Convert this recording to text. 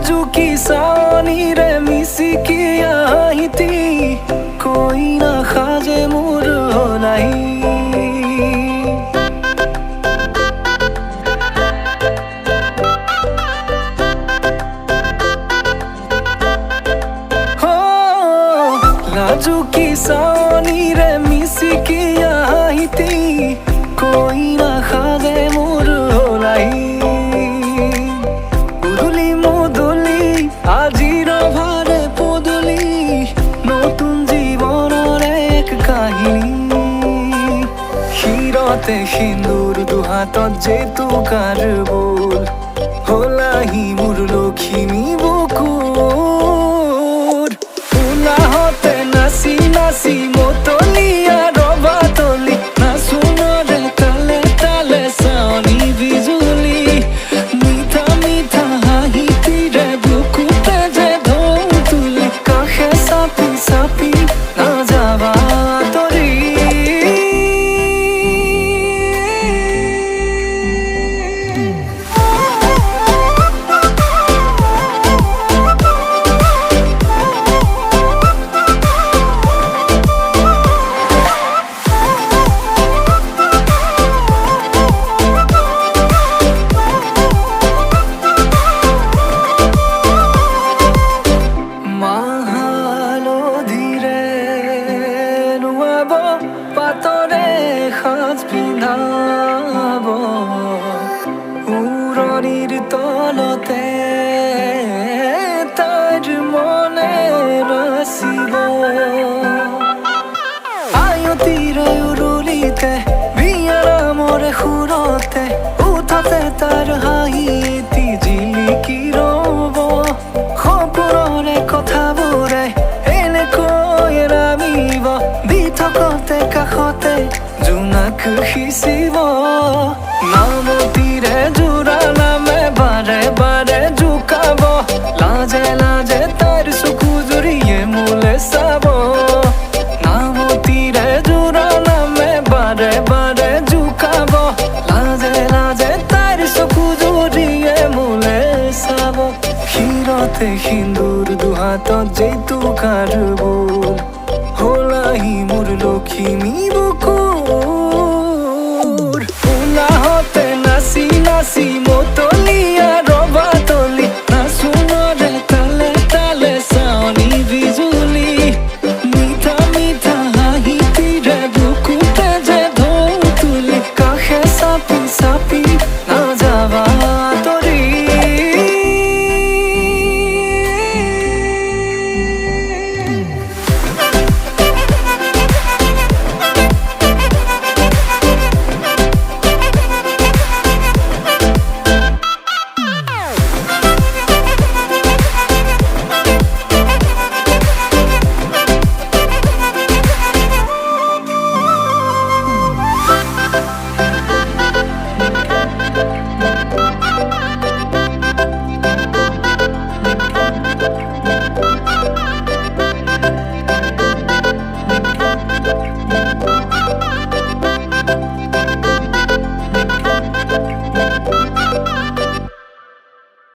लाजुकी सानी रे मिसिकी आहिती कोई ना खाजे मोर होलाई लाजुकी सानी रे मिसिकी आहिती कोई ना खाजे मोर होलाई उदुली मुदुली আজির ভারে পদুলি নতুন জীবনের এক কাহিনী শিরতে সিন্দুর দুহাতত যেতু কার বোল হলাহি মোর লখিমী বুকুর উলাহতে নাচি নাচি মতলিয়া রবা তলি নাচুনরে তালে তালে চাৱনি বিজুলি মিঠা মিঠা হাঁহি তীৰে বুকুতে যে ঢৌ তুলি কাষে চাপি চাপি নাযাবা তৰি পাতৰে সাজ পিন্ধাব উৰণিৰ তলতে তাইৰ মনে নাচিব আয়তিৰে উৰুলিতে বিয়াৰ মৰে সুৰতে উঠতে তাৰ হাঁহি এটি জিলিকি ৰ'ব সপোনৰে কথাবোৰে এনেকৈ নামিব বিথকতে কাষতে জোনাক সিঁচিব নামতিৰে জোৰা নামে বাৰে বাৰে জোকাব লাজে লাজে তাইৰ চকু জুৰিয়ে মোলে চাব নামতিৰে জোৰা নামে বাৰে বাৰে জোকাব লাজে লাজে তাইৰ চকু জুৰিয়ে মোলে চাব শিৰতে সিন্দুৰ দুহাতত যেতু কাৰ বোল হলাহি মোৰ লখিমী বুকুৰ উলাহতে নাচি নাচি মতলিয়া